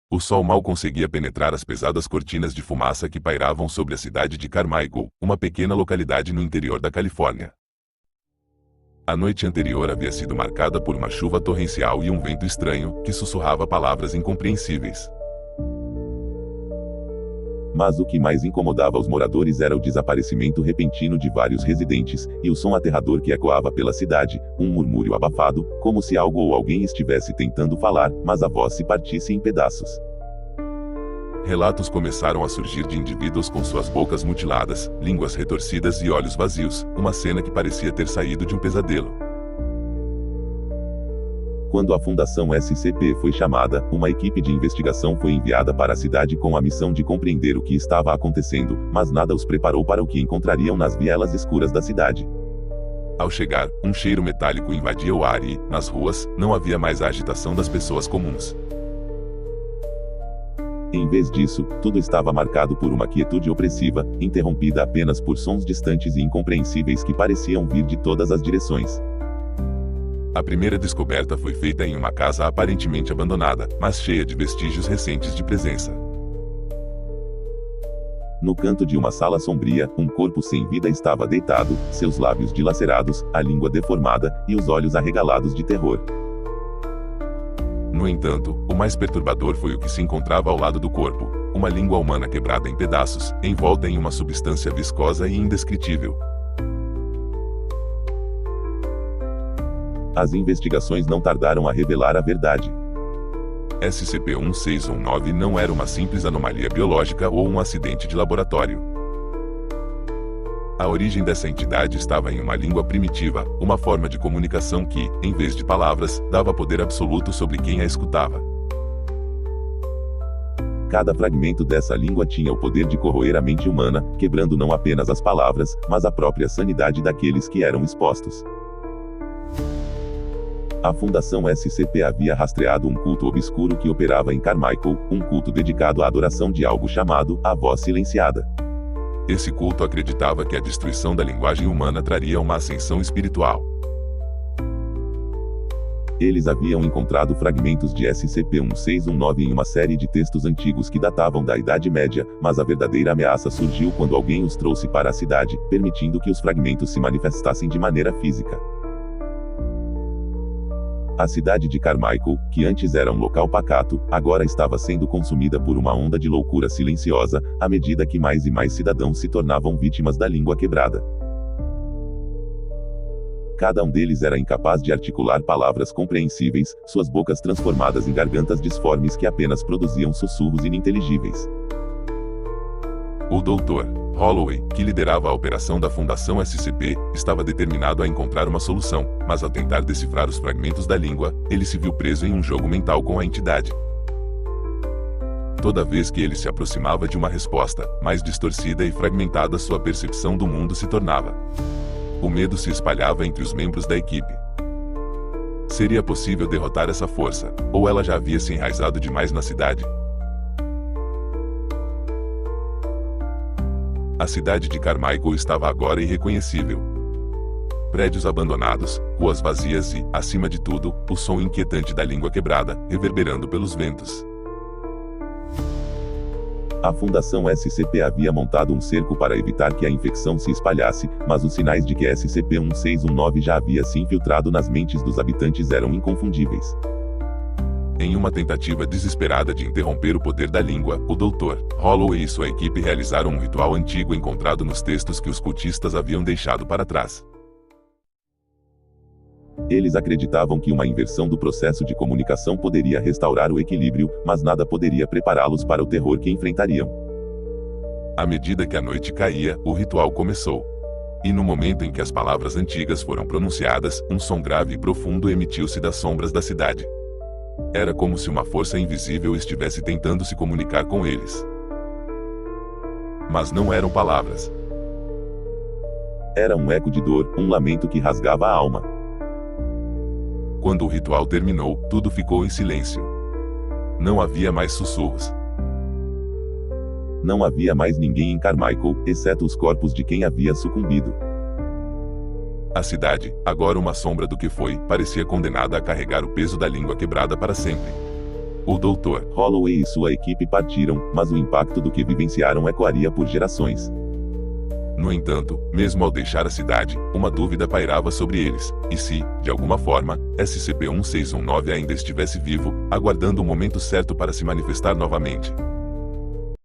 O sol mal conseguia penetrar as pesadas cortinas de fumaça que pairavam sobre a cidade de Carmichael, uma pequena localidade no interior da Califórnia. A noite anterior havia sido marcada por uma chuva torrencial e um vento estranho, que sussurrava palavras incompreensíveis. Mas o que mais incomodava os moradores era o desaparecimento repentino de vários residentes, e o som aterrador que ecoava pela cidade, um murmúrio abafado, como se algo ou alguém estivesse tentando falar, mas a voz se partisse em pedaços. Relatos começaram a surgir de indivíduos com suas bocas mutiladas, línguas retorcidas e olhos vazios, uma cena que parecia ter saído de um pesadelo. Quando a Fundação SCP foi chamada, uma equipe de investigação foi enviada para a cidade com a missão de compreender o que estava acontecendo, mas nada os preparou para o que encontrariam nas vielas escuras da cidade. Ao chegar, um cheiro metálico invadia o ar e, nas ruas, não havia mais a agitação das pessoas comuns. Em vez disso, tudo estava marcado por uma quietude opressiva, interrompida apenas por sons distantes e incompreensíveis que pareciam vir de todas as direções. A primeira descoberta foi feita em uma casa aparentemente abandonada, mas cheia de vestígios recentes de presença. No canto de uma sala sombria, um corpo sem vida estava deitado, seus lábios dilacerados, a língua deformada, e os olhos arregalados de terror. No entanto, o mais perturbador foi o que se encontrava ao lado do corpo, uma língua humana quebrada em pedaços, envolta em uma substância viscosa e indescritível. As investigações não tardaram a revelar a verdade. SCP-1619 não era uma simples anomalia biológica ou um acidente de laboratório. A origem dessa entidade estava em uma língua primitiva, uma forma de comunicação que, em vez de palavras, dava poder absoluto sobre quem a escutava. Cada fragmento dessa língua tinha o poder de corroer a mente humana, quebrando não apenas as palavras, mas a própria sanidade daqueles que eram expostos. A Fundação SCP havia rastreado um culto obscuro que operava em Carmichael, um culto dedicado à adoração de algo chamado a Voz Silenciada. Esse culto acreditava que a destruição da linguagem humana traria uma ascensão espiritual. Eles haviam encontrado fragmentos de SCP-1619 em uma série de textos antigos que datavam da Idade Média, mas a verdadeira ameaça surgiu quando alguém os trouxe para a cidade, permitindo que os fragmentos se manifestassem de maneira física. A cidade de Carmichael, que antes era um local pacato, agora estava sendo consumida por uma onda de loucura silenciosa, à medida que mais e mais cidadãos se tornavam vítimas da língua quebrada. Cada um deles era incapaz de articular palavras compreensíveis, suas bocas transformadas em gargantas disformes que apenas produziam sussurros ininteligíveis. O Dr. Holloway, que liderava a operação da Fundação SCP, estava determinado a encontrar uma solução, mas ao tentar decifrar os fragmentos da língua, ele se viu preso em um jogo mental com a entidade. Toda vez que ele se aproximava de uma resposta, mais distorcida e fragmentada sua percepção do mundo se tornava. O medo se espalhava entre os membros da equipe. Seria possível derrotar essa força, ou ela já havia se enraizado demais na cidade? A cidade de Carmichael estava agora irreconhecível. Prédios abandonados, ruas vazias e, acima de tudo, o som inquietante da língua quebrada, reverberando pelos ventos. A Fundação SCP havia montado um cerco para evitar que a infecção se espalhasse, mas os sinais de que SCP-1619 já havia se infiltrado nas mentes dos habitantes eram inconfundíveis. Em uma tentativa desesperada de interromper o poder da língua, o Dr. Holloway e sua equipe realizaram um ritual antigo encontrado nos textos que os cultistas haviam deixado para trás. Eles acreditavam que uma inversão do processo de comunicação poderia restaurar o equilíbrio, mas nada poderia prepará-los para o terror que enfrentariam. À medida que a noite caía, o ritual começou. E no momento em que as palavras antigas foram pronunciadas, um som grave e profundo emitiu-se das sombras da cidade. Era como se uma força invisível estivesse tentando se comunicar com eles. Mas não eram palavras. Era um eco de dor, um lamento que rasgava a alma. Quando o ritual terminou, tudo ficou em silêncio. Não havia mais sussurros. Não havia mais ninguém em Carmichael, exceto os corpos de quem havia sucumbido. A cidade, agora uma sombra do que foi, parecia condenada a carregar o peso da língua quebrada para sempre. O Dr. Holloway e sua equipe partiram, mas o impacto do que vivenciaram ecoaria por gerações. No entanto, mesmo ao deixar a cidade, uma dúvida pairava sobre eles, e se, de alguma forma, SCP-1619 ainda estivesse vivo, aguardando o momento certo para se manifestar novamente.